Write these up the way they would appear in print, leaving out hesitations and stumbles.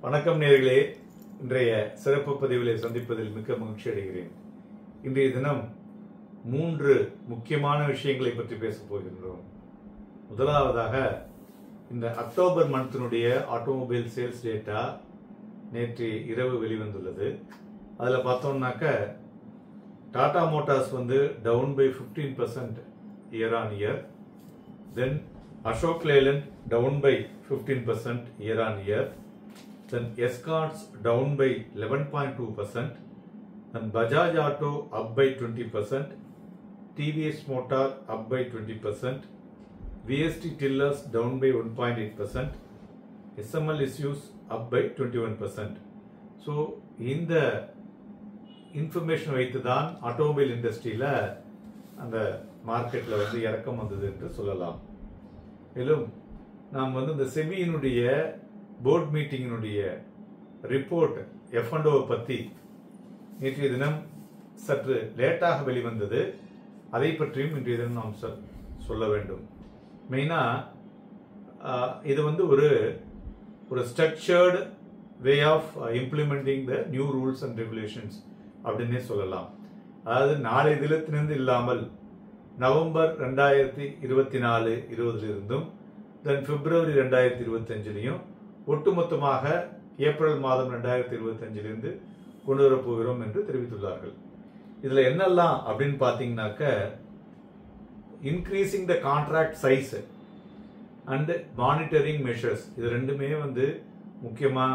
வணக்கம் நேயர்களே, இன்றைய சிறப்பு பதிவிலே சந்திப்பதில் மிக்க மகிழ்ச்சி அடைகிறேன். இன்றைய தினம் 3 முக்கியமான விஷயங்களை பற்றி பேசப் போகின்றோம். முதலாவதாக, இந்த அக்டோபர் மந்த்தினுடைய ஆட்டோமொபைல் சேல்ஸ் டேட்டா நேற்று இரவு வெளிவந்துள்ளது. அதில் பார்த்தோம்னாக்க Tata motors down by 15% year on year. Then Ashok Leyland down by 15% year on year. Then Escorts down by 11.2%, then Bajaj Auto up by 20%, TVS Motor up by 20%, VST Tillers down by 1.8%, SML issues up by 21%. So, இந்த information வைத்து தான் automobile இண்டஸ்ட்ரியில் அந்த மார்க்கெட்டில் இறக்கம் வந்தது என்று சொல்லலாம். மேலும் நாம் இந்த செபியினுடைய போர்ட் மீட்டிங்கினுடைய ரிப்போர்ட் F&O பற்றி நேற்றைய தினம் சற்று லேட்டாக வெளிவந்தது. அதை பற்றியும் இன்றைய தினம் நாம் சொல்ல வேண்டும். மெயினாக இது ஒரு structured way of implementing the new rules and regulations அப்படின்னே சொல்லலாம். அதாவது நாளைய தினத்திலிருந்து இல்லாமல் நவம்பர் 2024 இருந்தும் தென் பிப்ரவரி 2025 ஒட்டுமொத்தமாக ஏப்ரல் மாதம் 2025 கொண்டு வரப்போகிறோம் என்று தெரிவித்துள்ளார்கள். இதுல என்னெல்லாம் அப்படின்னு பாத்தீங்கன்னாக்க, increasing the contract size and monitoring measures, இது ரெண்டுமே முக்கியமா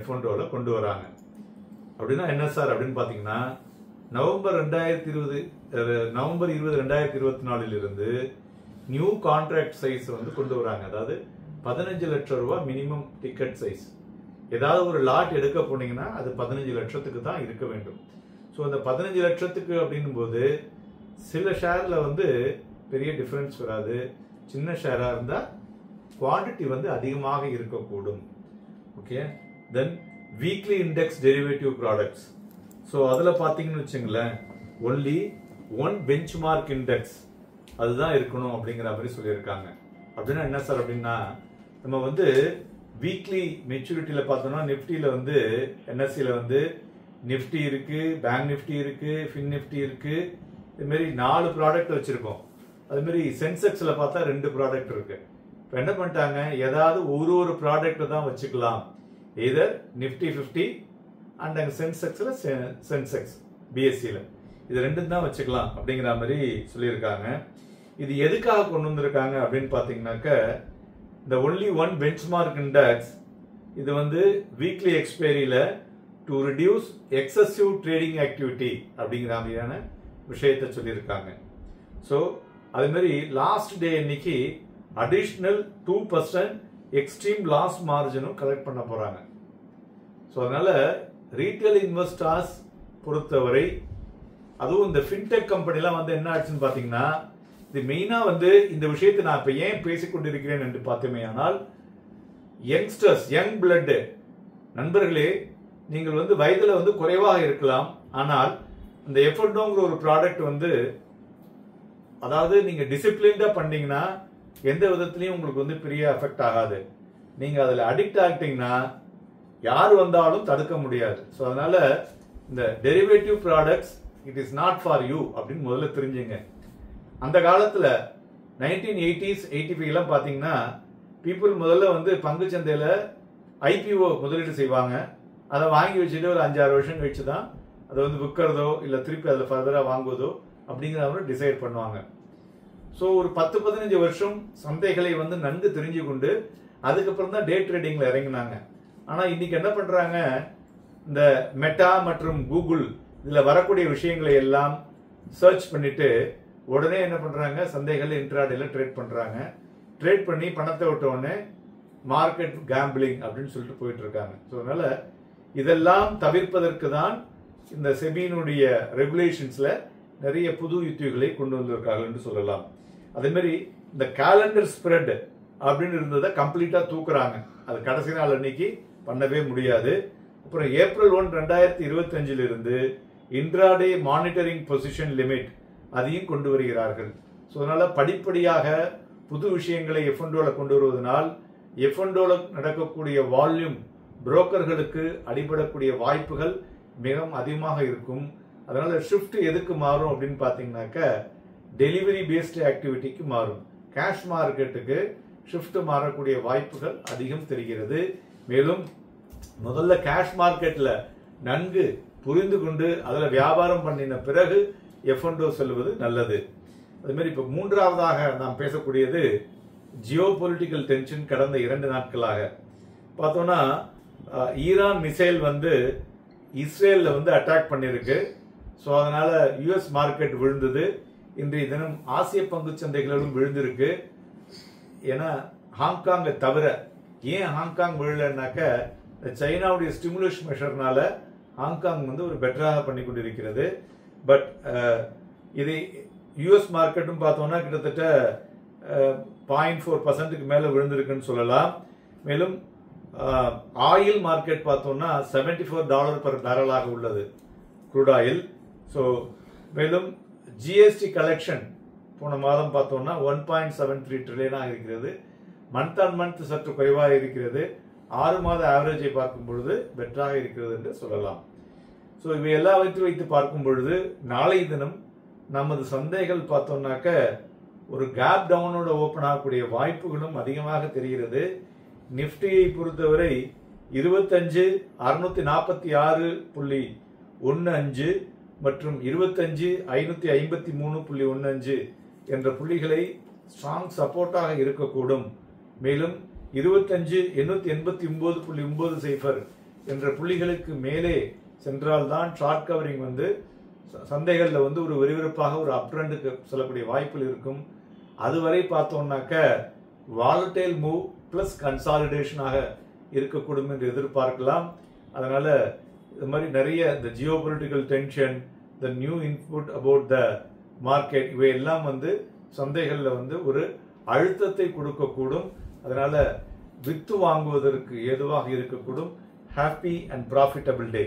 F&Oல கொண்டு வராங்க. அப்படின்னா என்ன சார் அப்படின்னு பாத்தீங்கன்னா, நவம்பர் 2020 2024 இருந்து நியூ கான்ட்ராக்ட் சைஸ் கொண்டு வராங்க. அதாவது 15 லட்சம் ரூபாய் மினிமம் டிக்கெட் சைஸ். ஏதாவது ஒரு லாட் எடுக்க போனீங்கன்னா அது 15 லட்சத்துக்கு தான் இருக்க வேண்டும். ஸோ அந்த 15 லட்சத்துக்கு அப்படின்னும் போது சில ஷேர்ல பெரிய டிஃபரன்ஸ் வராது. சின்ன ஷேரா இருந்தா குவான்டிட்டி அதிகமாக இருக்கக்கூடும். Okay. Then weekly index derivative products. So அதில் பார்த்தீங்கன்னு வச்சுங்களேன், only one benchmark index அதுதான் இருக்கணும் அப்படிங்கிற மாதிரி சொல்லியிருக்காங்க. அப்படின்னா என்ன சார் அப்படின்னா, நம்ம வீக்லி மெச்சூரிட்டியில பார்த்தோம்னா நிப்டியில என்எஸ்சியில நிப்டி இருக்கு, பேங்க் நிப்டி இருக்கு, ஃபின் நிப்டி இருக்கு. இது மாதிரி 4 ப்ராடக்ட் வச்சிருக்கோம். அது மாதிரி சென்செக்ஸ்ல பார்த்தா 2 ப்ராடக்ட் இருக்கு. இப்போ என்ன பண்ணிட்டாங்க, ஏதாவது ஒரு ப்ராடக்ட் தான் வச்சுக்கலாம். எதர் நிப்டி 50 அண்ட் அங்க சென்செக்ஸ்ல சென்செக்ஸ் பிஎஸ்சியில இது 2 தான் வச்சுக்கலாம் அப்படிங்கிற மாதிரி சொல்லியிருக்காங்க. இது எதுக்காக கொண்டு வந்திருக்காங்க அப்படின்னு பாத்தீங்கன்னாக்க, இந்த ஒன்லி ஒன் பெஞ்ச்மார்க் இண்டெக்ஸ் இது வீக்லி எக்ஸ்பைரியில to reduce excessive trading activity அப்படிங்கிற மாதிரியான விஷயத்தை சொல்லியிருக்காங்க. ஸோ அது மாதிரி லாஸ்ட் டே இன்னைக்கு அடிஷனல் 2% எக்ஸ்ட்ரீம் லாஸ் மார்ஜினும் கலெக்ட் பண்ண போறாங்க. ஸோ அதனால ரீட்டைல் இன்வெஸ்டர்ஸ் பொறுத்தவரை, அதுவும் இந்த ஃபின்டெக் கம்பெனிலாம் என்ன ஆச்சுன்னு பாத்தீங்கன்னா, இது மெயினா இந்த விஷயத்தை நான் இப்ப ஏன் பேசிக்கொண்டிருக்கிறேன் என்று பார்த்தோமே ஆனால், யங்ஸ்டர்ஸ், யங் பிளட் நண்பர்களே, நீங்கள் வயதுல குறைவாக இருக்கலாம். ஆனால் இந்த F&Oங்கிற ஒரு ப்ராடக்ட் அதாவது நீங்க டிசிப்ளின்டா பண்ணீங்கன்னா எந்த விதத்திலையும் உங்களுக்கு பெரிய எஃபெக்ட் ஆகாது. நீங்க அதுல அடிக்ட் ஆகிட்டீங்கன்னா யார் வந்தாலும் தடுக்க முடியாது. ஸோ அதனால இந்த derivative products it is not for you அப்படின்னு முதல்ல தெரிஞ்சுங்க. அந்த காலத்துல 1980s 85 பாத்தீங்கன்னா, பீப்புள் முதல்ல பங்கு சந்தையில IPO முதலீடு செய்வாங்க. அதை வாங்கி வச்சுட்டு ஒரு 5-6 வருஷம் கழிச்சு தான் அதை விற்கிறதோ இல்ல திருப்பி அதில் ஃபர்தரா வாங்குவதோ அப்படிங்கிறத டிசைட் பண்ணுவாங்க. ஸோ ஒரு 10-15 வருஷம் சந்தைகளை நன்கு தெரிஞ்சு கொண்டு அதுக்கப்புறம் தான் டே ட்ரேடிங்ல இறங்கினாங்க. ஆனா இன்னைக்கு என்ன பண்றாங்க, இந்த மெட்டா மற்றும் கூகுள் இதுல வரக்கூடிய விஷயங்களை எல்லாம் சர்ச் பண்ணிட்டு உடனே என்ன பண்றாங்க, சந்தைகள் இன்ட்ராடேல ட்ரேட் பண்றாங்க. ட்ரேட் பண்ணி பணத்தை விட்ட உடனே மார்க்கெட் கேம்பிளிங் அப்படின்னு சொல்லிட்டு போயிட்டு இருக்காங்க. ஸோ அதனால இதெல்லாம் தவிர்ப்பதற்கு தான் இந்த செபியினுடைய ரெகுலேஷன்ஸ்ல நிறைய புது யுக்திகளை கொண்டு வந்திருக்கார்கள் என்று சொல்லலாம். அதே மாதிரி இந்த கேலண்டர் ஸ்ப்ரெட் அப்படின்னு இருந்ததை கம்ப்ளீட்டா தூக்குறாங்க. அது கடைசி நாள் அன்னைக்கு பண்ணவே முடியாது. அப்புறம் ஏப்ரல் 1 2025 இருந்து இன்ட்ராடே மானிட்டரிங் பொசிஷன் லிமிட் அதையும் கொண்டு வருகிறார்கள். ஸோ அதனால படிப்படியாக புது விஷயங்களை F&Oல கொண்டு வருவதனால் F&Oல நடக்கக்கூடிய வால்யூம் புரோக்கர்களுக்கு அடிபடக்கூடிய வாய்ப்புகள் மிகவும் அதிகமாக இருக்கும். அதனால ஷிஃப்ட் எதுக்கு மாறும் அப்படின்னு பாத்தீங்கன்னாக்க டெலிவரி பேஸ்டு ஆக்டிவிட்டிக்கு மாறும். கேஷ் மார்க்கெட்டுக்கு ஷிஃப்ட் மாறக்கூடிய வாய்ப்புகள் அதிகம் தெரிகிறது. மேலும் முதல்ல கேஷ் மார்க்கெட்ல நன்கு புரிந்து கொண்டு அதுல வியாபாரம் பண்ணின பிறகு F&O செல்வது நல்லது. அதே மாதிரி இப்ப மூன்றாவதாக நாம் பேசக்கூடியது ஜியோ பொலிட்டிக்கல் டென்ஷன். கடந்த 2 நாட்களாக பார்த்தோம்னா ஈரான் மிசைல் இஸ்ரேல்ல அட்டாக் பண்ணிருக்கு. ஸோ அதனால யுஎஸ் மார்க்கெட் விழுந்தது. இன்றைய தினம் ஆசிய பங்கு சந்தைகளும் விழுந்திருக்கு. ஏன்னா ஹாங்காங்கை தவிர, ஏன் ஹாங்காங் விழலன்னாக்க சைனாவுடைய ஸ்டிமுலஸ் மெஷர்னால ஹாங்காங் ஒரு பெட்டராக பண்ணி கொண்டிருக்கிறது. பட் இது யுஎஸ் மார்க்கெட்டும் பார்த்தோம்னா கிட்டத்தட்ட 0.4% மேல விழுந்திருக்குன்னு சொல்லலாம். மேலும் ஆயில் மார்க்கெட் பார்த்தோம்னா $74 per பேரலாக உள்ளது க்ரூட் ஆயில். ஸோ மேலும் ஜிஎஸ்டி கலெக்ஷன் போன மாதம் பார்த்தோம்னா 1.73 ட்ரில்லியனாக இருக்கிறது. மந்த் ஆன் மந்த் சற்று குறைவாக இருக்கிறது. 6 மாத ஆவரேஜை பார்க்கும் பொழுது பெட்டராக இருக்கிறது என்று சொல்லலாம். ஸோ இவை எல்லாவற்றையும் வைத்து பார்க்கும் பொழுது நாளை தினம் நமது சந்தைகள் பார்த்தோம்னாக்க ஒரு கேப் டவுனோட ஓபன் ஆகக்கூடிய வாய்ப்புகளும் அதிகமாக தெரிகிறது. நிப்டியை பொறுத்தவரை 25,646.15 மற்றும் 25,553.15 என்ற புள்ளிகளை ஸ்ட்ராங் சப்போர்ட்டாக இருக்கக்கூடும். மேலும் 25,889.90 என்ற புள்ளிகளுக்கு மேலே சென்றால்தான் ஷார்ட் கவரிங் சந்தைகள்ல ஒரு விறுவிறுப்பாக ஒரு அப் ட்ரெண்டுக்கு செல்லக்கூடிய வாய்ப்புகள் இருக்கும். அதுவரை பார்த்தோம்னாக்க வாலடைல் மூவ் பிளஸ் கன்சாலிடேஷனாக இருக்கக்கூடும் என்று எதிர்பார்க்கலாம். அதனால இது மாதிரி நிறைய இந்த Jio political tension, the new input about the market, இவை எல்லாம் சந்தைகள்ல ஒரு அழுத்தத்தை கொடுக்கக்கூடும். அதனால வித்து வாங்குவதற்கு ஏதுவாக இருக்கக்கூடும். Happy and profitable day.